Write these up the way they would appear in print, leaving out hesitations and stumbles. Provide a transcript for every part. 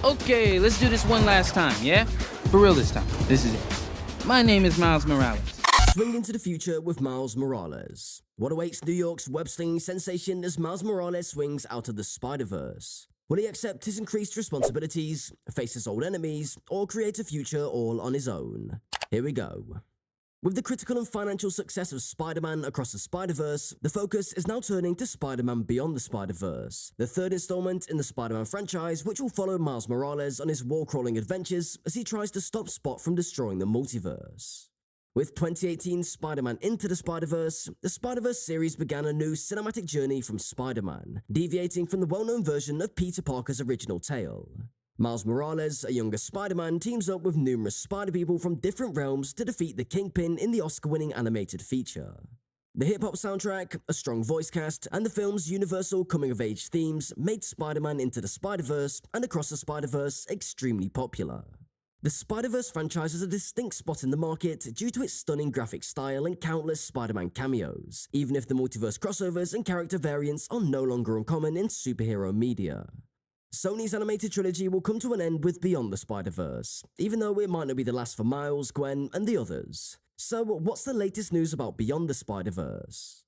Okay, let's do this one last time, yeah? For real this time. This is it. My name is Miles Morales. Swing into the future with Miles Morales. What awaits New York's web-slinging sensation as Miles Morales swings out of the Spider-Verse? Will he accept his increased responsibilities, face his old enemies, or create a future all on his own? Here we go. With the critical and financial success of Spider-Man across the Spider-Verse, the focus is now turning to Spider-Man Beyond the Spider-Verse, the third installment in the Spider-Man franchise, which will follow Miles Morales on his wall-crawling adventures as he tries to stop Spot from destroying the multiverse. With 2018's Spider-Man Into the Spider-Verse, the Spider-Verse series began a new cinematic journey from Spider-Man, deviating from the well-known version of Peter Parker's original tale. Miles Morales, a younger Spider-Man, teams up with numerous Spider-People from different realms to defeat the Kingpin in the Oscar-winning animated feature. The hip-hop soundtrack, a strong voice cast, and the film's universal coming-of-age themes made Spider-Man Into the Spider-Verse and Across the Spider-Verse extremely popular. The Spider-Verse franchise has a distinct spot in the market due to its stunning graphic style and countless Spider-Man cameos, even if the multiverse crossovers and character variants are no longer uncommon in superhero media. Sony's animated trilogy will come to an end with Beyond the Spider-Verse, even though it might not be the last for Miles, Gwen, and the others. So, what's the latest news about Beyond the Spider-Verse?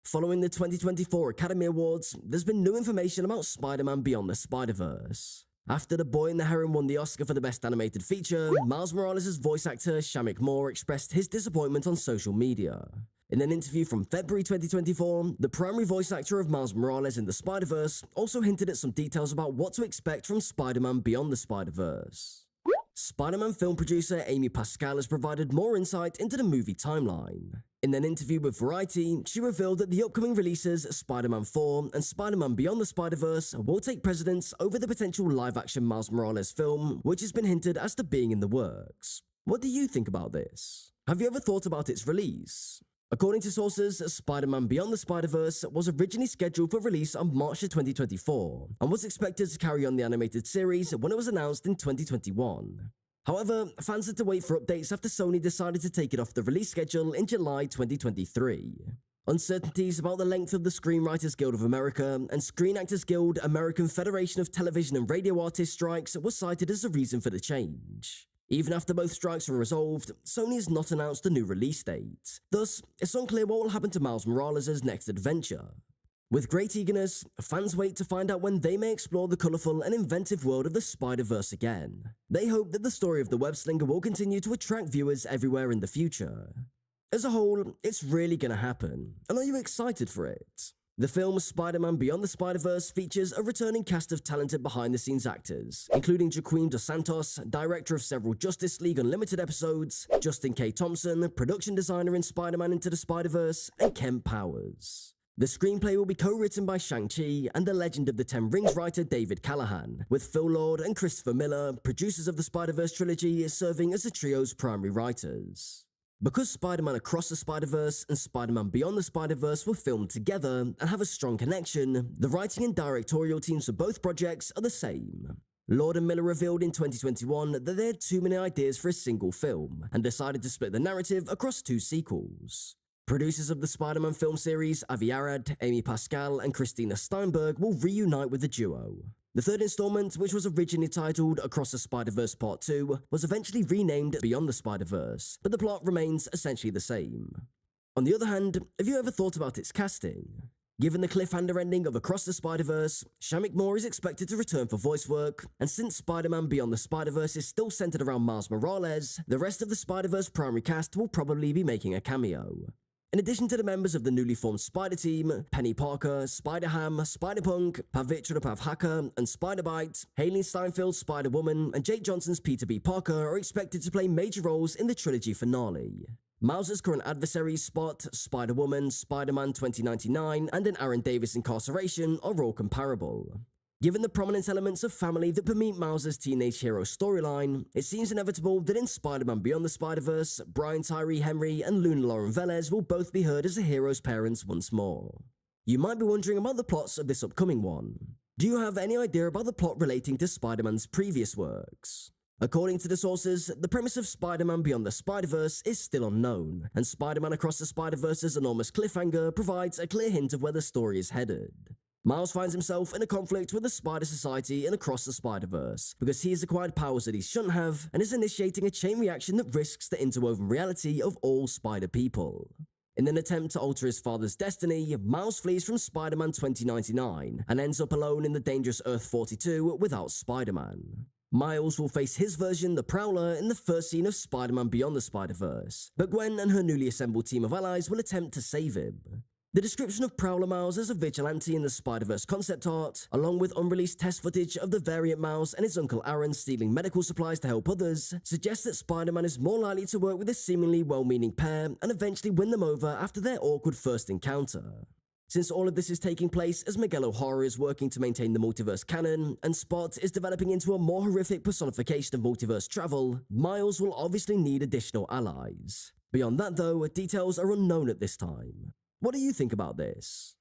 Following the 2024 Academy Awards, there's been new information about Spider-Man Beyond the Spider-Verse. After The Boy and the Heron won the Oscar for the Best Animated Feature, Miles Morales' voice actor Shamik Moore expressed his disappointment on social media. In an interview from February 2024, the primary voice actor of Miles Morales in the Spider-Verse also hinted at some details about what to expect from Spider-Man Beyond the Spider-Verse. Spider-Man film producer Amy Pascal has provided more insight into the movie timeline. In an interview with Variety, she revealed that the upcoming releases Spider-Man 4 and Spider-Man Beyond the Spider-Verse will take precedence over the potential live-action Miles Morales film, which has been hinted as to being in the works. What do you think about this? Have you ever thought about its release? According to sources, Spider-Man Beyond the Spider-Verse was originally scheduled for release on March 2024 and was expected to carry on the animated series when it was announced in 2021. However, fans had to wait for updates after Sony decided to take it off the release schedule in July 2023. Uncertainties about the length of the Screenwriters Guild of America and Screen Actors Guild American Federation of Television and Radio Artists strikes were cited as a reason for the change. Even after both strikes were resolved, Sony has not announced a new release date. Thus, it's unclear what will happen to Miles Morales' next adventure. With great eagerness, fans wait to find out when they may explore the colourful and inventive world of the Spider-Verse again. They hope that the story of the web-slinger will continue to attract viewers everywhere in the future. As a whole, it's really gonna happen, and are you excited for it? The film Spider-Man Beyond the Spider-Verse features a returning cast of talented behind-the-scenes actors, including Jaquim Dos Santos, director of several Justice League Unlimited episodes, Justin K. Thompson, production designer in Spider-Man Into the Spider-Verse, and Kemp Powers. The screenplay will be co-written by Shang-Chi and the Legend of the Ten Rings writer David Callahan, with Phil Lord and Christopher Miller, producers of the Spider-Verse trilogy, serving as the trio's primary writers. Because Spider-Man Across the Spider-Verse and Spider-Man Beyond the Spider-Verse were filmed together and have a strong connection, the writing and directorial teams for both projects are the same. Lord and Miller revealed in 2021 that they had too many ideas for a single film, and decided to split the narrative across two sequels. Producers of the Spider-Man film series, Avi Arad, Amy Pascal, and Christina Steinberg will reunite with the duo. The third installment, which was originally titled Across the Spider-Verse Part 2, was eventually renamed Beyond the Spider-Verse, but the plot remains essentially the same. On the other hand, have you ever thought about its casting? Given the cliffhanger ending of Across the Spider-Verse, Shamik Moore is expected to return for voice work, and since Spider-Man Beyond the Spider-Verse is still centered around Miles Morales, the rest of the Spider-Verse primary cast will probably be making a cameo. In addition to the members of the newly formed Spider Team, Penny Parker, Spider-Ham, Spider-Punk, Pavitra Pavhaka, and Spider-Bite, Hayley Steinfeld's Spider-Woman, and Jake Johnson's Peter B. Parker are expected to play major roles in the trilogy finale. Miles' current adversaries Spot, Spider-Woman, Spider-Man 2099, and an Aaron Davis incarceration are all comparable. Given the prominent elements of family that permeate Miles' teenage hero storyline, it seems inevitable that in Spider-Man Beyond the Spider-Verse, Brian Tyree Henry and Luna Lauren Velez will both be heard as the hero's parents once more. You might be wondering about the plots of this upcoming one. Do you have any idea about the plot relating to Spider-Man's previous works? According to the sources, the premise of Spider-Man Beyond the Spider-Verse is still unknown, and Spider-Man Across the Spider-Verse's enormous cliffhanger provides a clear hint of where the story is headed. Miles finds himself in a conflict with the Spider Society and across the Spider-Verse because he has acquired powers that he shouldn't have and is initiating a chain reaction that risks the interwoven reality of all Spider people. In an attempt to alter his father's destiny, Miles flees from Spider-Man 2099 and ends up alone in the dangerous Earth 42 without Spider-Man. Miles will face his version, the Prowler, in the first scene of Spider-Man Beyond the Spider-Verse, but Gwen and her newly assembled team of allies will attempt to save him. The description of Prowler Miles as a vigilante in the Spider-Verse concept art, along with unreleased test footage of the variant Miles and his Uncle Aaron stealing medical supplies to help others, suggests that Spider-Man is more likely to work with a seemingly well-meaning pair and eventually win them over after their awkward first encounter. Since all of this is taking place as Miguel O'Hara is working to maintain the multiverse canon, and Spot is developing into a more horrific personification of multiverse travel, Miles will obviously need additional allies. Beyond that though, details are unknown at this time. What do you think about this?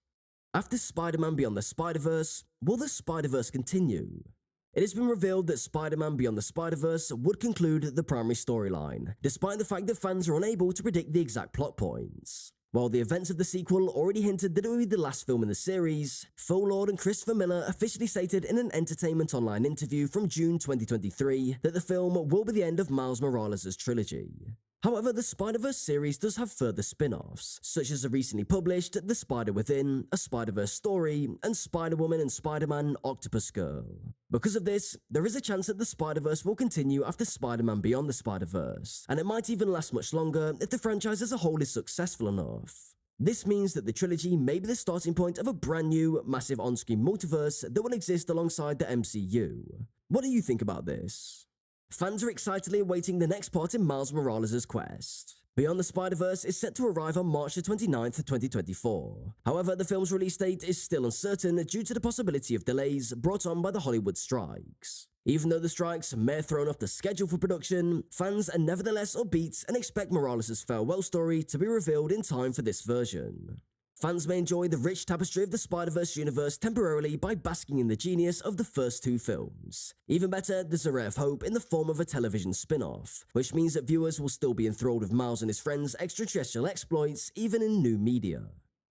After Spider-Man Beyond the Spider-Verse, will the Spider-Verse continue? It has been revealed that Spider-Man Beyond the Spider-Verse would conclude the primary storyline, despite the fact that fans are unable to predict the exact plot points. While the events of the sequel already hinted that it would be the last film in the series, Phil Lord and Christopher Miller officially stated in an Entertainment Online interview from June 2023 that the film will be the end of Miles Morales' trilogy. However, the Spider-Verse series does have further spin-offs, such as the recently published The Spider Within, A Spider-Verse Story, and Spider-Woman and Spider-Man Octopus Girl. Because of this, there is a chance that the Spider-Verse will continue after Spider-Man Beyond the Spider-Verse, and it might even last much longer if the franchise as a whole is successful enough. This means that the trilogy may be the starting point of a brand new, massive on-screen multiverse that will exist alongside the MCU. What do you think about this? Fans are excitedly awaiting the next part in Miles Morales' quest. Beyond the Spider-Verse is set to arrive on March 29th, 2024. However, the film's release date is still uncertain due to the possibility of delays brought on by the Hollywood strikes. Even though the strikes may have thrown off the schedule for production, fans are nevertheless upbeat and expect Morales' farewell story to be revealed in time for this version. Fans may enjoy the rich tapestry of the Spider-Verse universe temporarily by basking in the genius of the first two films. Even better, there's a ray of hope in the form of a television spin-off, which means that viewers will still be enthralled with Miles and his friends' extraterrestrial exploits even in new media.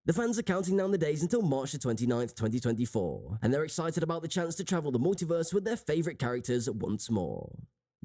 The fans are counting down the days until March 29th, 2024, and they're excited about the chance to travel the multiverse with their favorite characters once more.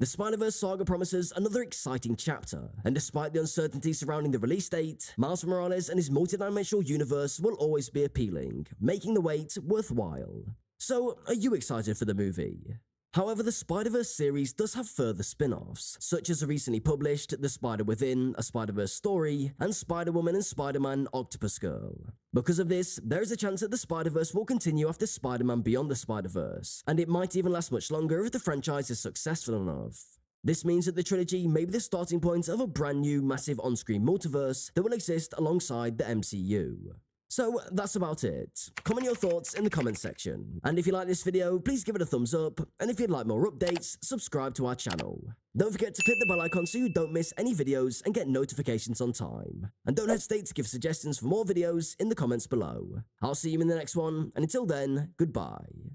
The Spider-Verse saga promises another exciting chapter, and despite the uncertainty surrounding the release date, Miles Morales and his multidimensional universe will always be appealing, making the wait worthwhile. So, are you excited for the movie? However, the Spider-Verse series does have further spin-offs, such as the recently published The Spider Within, A Spider-Verse Story, and Spider-Woman and Spider-Man Octopus Girl. Because of this, there is a chance that the Spider-Verse will continue after Spider-Man Beyond the Spider-Verse, and it might even last much longer if the franchise is successful enough. This means that the trilogy may be the starting point of a brand new massive on-screen multiverse that will exist alongside the MCU. So that's about it. Comment your thoughts in the comments section. And if you like this video, please give it a thumbs up. And if you'd like more updates, subscribe to our channel. Don't forget to click the bell icon so you don't miss any videos and get notifications on time. And don't hesitate to give suggestions for more videos in the comments below. I'll see you in the next one, and until then, goodbye.